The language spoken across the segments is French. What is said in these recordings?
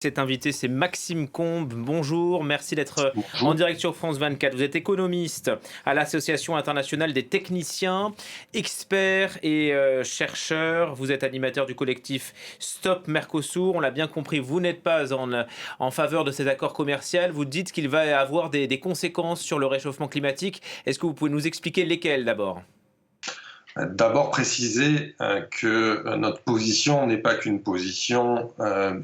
Cet invité, c'est Maxime Combes. Bonjour, merci d'être en Bonjour. direct sur France 24. Vous êtes économiste à l'Association internationale des techniciens, experts et chercheurs. Vous êtes animateur du collectif Stop Mercosur. On l'a bien compris, vous n'êtes pas en faveur de ces accords commerciaux. Vous dites qu'il va y avoir des conséquences sur le réchauffement climatique. Est-ce que vous pouvez nous expliquer lesquelles d'abord? D'abord préciser que notre position n'est pas qu'une position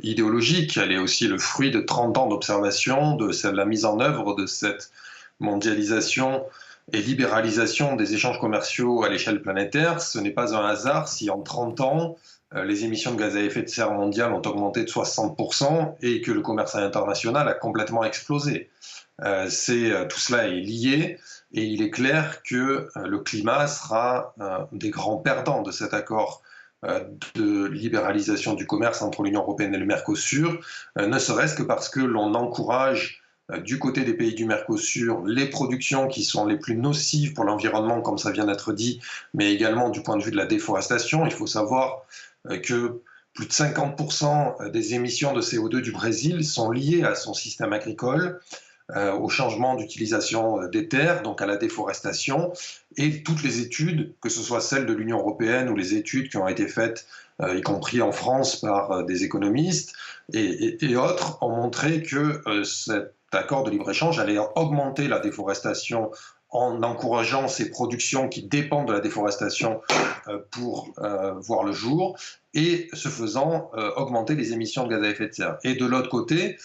idéologique, elle est aussi le fruit de 30 ans d'observation de la mise en œuvre de cette mondialisation et libéralisation des échanges commerciaux à l'échelle planétaire. Ce n'est pas un hasard si en 30 ans, les émissions de gaz à effet de serre mondiales ont augmenté de 60% et que le commerce international a complètement explosé. Tout cela est lié et il est clair que le climat sera des grands perdants de cet accord de libéralisation du commerce entre l'Union européenne et le Mercosur, ne serait-ce que parce que l'on encourage du côté des pays du Mercosur les productions qui sont les plus nocives pour l'environnement, comme ça vient d'être dit, mais également du point de vue de la déforestation. Il faut savoir que plus de 50% des émissions de CO2 du Brésil sont liées à son système agricole, au changement d'utilisation des terres, donc à la déforestation, et toutes les études, que ce soit celles de l'Union européenne ou les études qui ont été faites, y compris en France par des économistes et autres, ont montré que cet accord de libre-échange allait augmenter la déforestation en encourageant ces productions qui dépendent de la déforestation pour voir le jour, et ce faisant augmenter les émissions de gaz à effet de serre. Et de l'autre côté,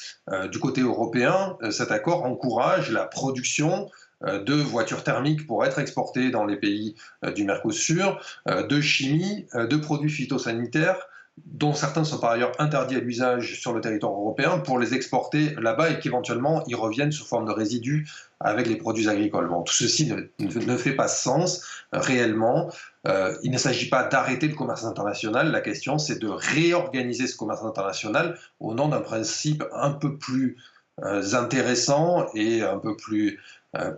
du côté européen, cet accord encourage la production de voitures thermiques pour être exportées dans les pays du Mercosur, de chimie, de produits phytosanitaires, dont certains sont par ailleurs interdits à l'usage sur le territoire européen, pour les exporter là-bas et qu'éventuellement ils reviennent sous forme de résidus avec les produits agricoles. Bon, tout ceci ne fait pas sens réellement. Il ne s'agit pas d'arrêter le commerce international, la question c'est de réorganiser ce commerce international au nom d'un principe un peu plus intéressant et un peu plus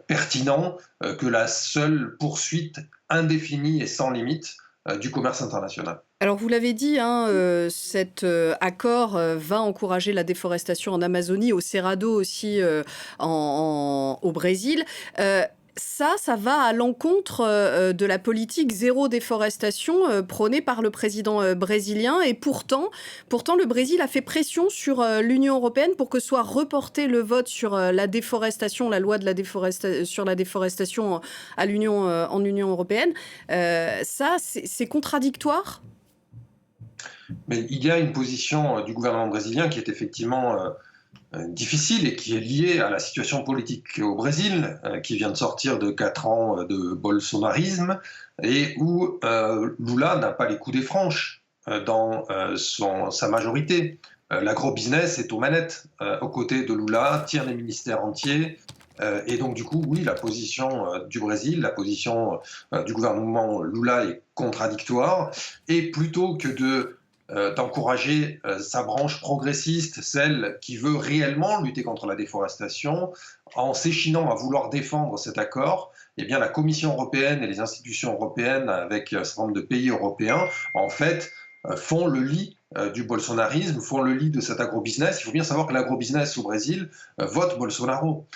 pertinent que la seule poursuite indéfinie et sans limite du commerce international. Alors vous l'avez dit, hein, cet accord va encourager la déforestation en Amazonie, au Cerrado aussi, au Brésil. Ça va à l'encontre de la politique zéro déforestation prônée par le président brésilien. Et pourtant, le Brésil a fait pression sur l'Union européenne pour que soit reporté le vote sur la déforestation, la loi de sur la déforestation à en Union européenne. C'est contradictoire. Mais il y a une position du gouvernement brésilien qui est effectivement difficile et qui est liée à la situation politique au Brésil, qui vient de sortir de 4 ans de bolsonarisme et où Lula n'a pas les coudées franches dans sa majorité. L'agro-business est aux manettes aux côtés de Lula, tient les ministères entiers. Et donc du coup, oui, la position du Brésil, la position du gouvernement Lula est contradictoire. Et plutôt que d'encourager sa branche progressiste, celle qui veut réellement lutter contre la déforestation, en s'échinant à vouloir défendre cet accord, eh bien la Commission européenne et les institutions européennes, avec un certain nombre de pays européens, en fait, font le lit du bolsonarisme, font le lit de cet agrobusiness. Il faut bien savoir que l'agrobusiness au Brésil vote Bolsonaro.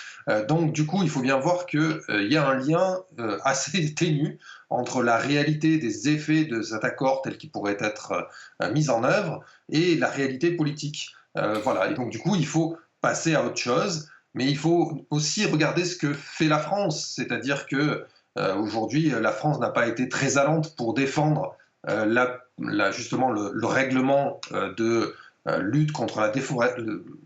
Donc du coup, il faut bien voir qu'il y a un lien assez ténu entre la réalité des effets de cet accord tel qu'il pourrait être mis en œuvre et la réalité politique. Voilà. Et donc du coup, il faut passer à autre chose, mais il faut aussi regarder ce que fait la France. C'est-à-dire que aujourd'hui, la France n'a pas été très allante pour défendre justement le règlement de lutte contre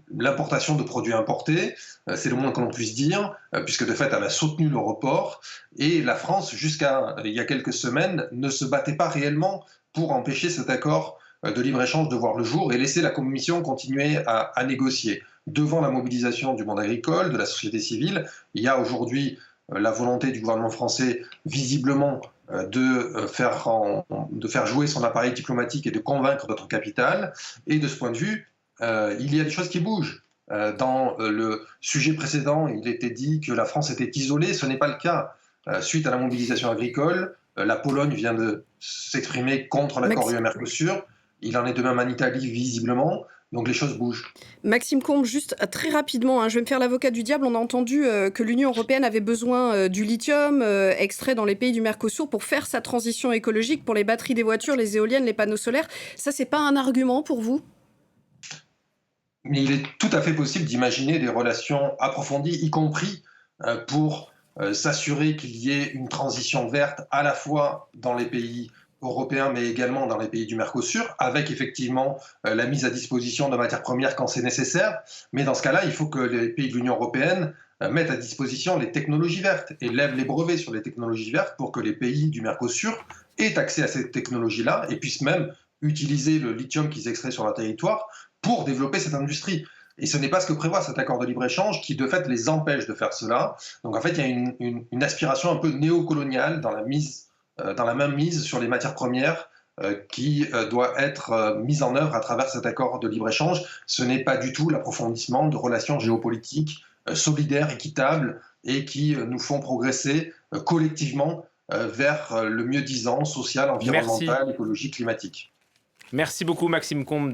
l'importation de produits importés, c'est le moins que l'on puisse dire, puisque de fait elle a soutenu le report, et la France, jusqu'à il y a quelques semaines, ne se battait pas réellement pour empêcher cet accord de libre-échange de voir le jour et laisser la Commission continuer à négocier. Devant la mobilisation du monde agricole, de la société civile, il y a aujourd'hui la volonté du gouvernement français, visiblement, de faire jouer son appareil diplomatique et de convaincre notre capitale. Et de ce point de vue, il y a des choses qui bougent. Dans le sujet précédent, il était dit que la France était isolée. Ce n'est pas le cas. Suite à la mobilisation agricole, la Pologne vient de s'exprimer contre l'accord UE-Mercosur. Il en est de même en Italie, visiblement. Donc les choses bougent. Maxime Combe, juste très rapidement, hein, je vais me faire l'avocat du diable. On a entendu que l'Union européenne avait besoin du lithium extrait dans les pays du Mercosur pour faire sa transition écologique pour les batteries des voitures, les éoliennes, les panneaux solaires. Ça, c'est pas un argument pour vous? Mais il est tout à fait possible d'imaginer des relations approfondies, y compris pour s'assurer qu'il y ait une transition verte à la fois dans les pays européens, mais également dans les pays du Mercosur, avec effectivement la mise à disposition de matières premières quand c'est nécessaire. Mais dans ce cas-là, il faut que les pays de l'Union européenne mettent à disposition les technologies vertes et lèvent les brevets sur les technologies vertes pour que les pays du Mercosur aient accès à ces technologies-là et puissent même utiliser le lithium qu'ils extraient sur leur territoire pour développer cette industrie. Et ce n'est pas ce que prévoit cet accord de libre-échange qui, de fait, les empêche de faire cela. Donc, en fait, il y a une aspiration un peu néocoloniale dans la mainmise sur les matières premières qui doit être mise en œuvre à travers cet accord de libre-échange. Ce n'est pas du tout l'approfondissement de relations géopolitiques solidaires, équitables et qui nous font progresser collectivement vers le mieux-disant social, environnemental, écologique, climatique. Merci beaucoup Maxime Combe.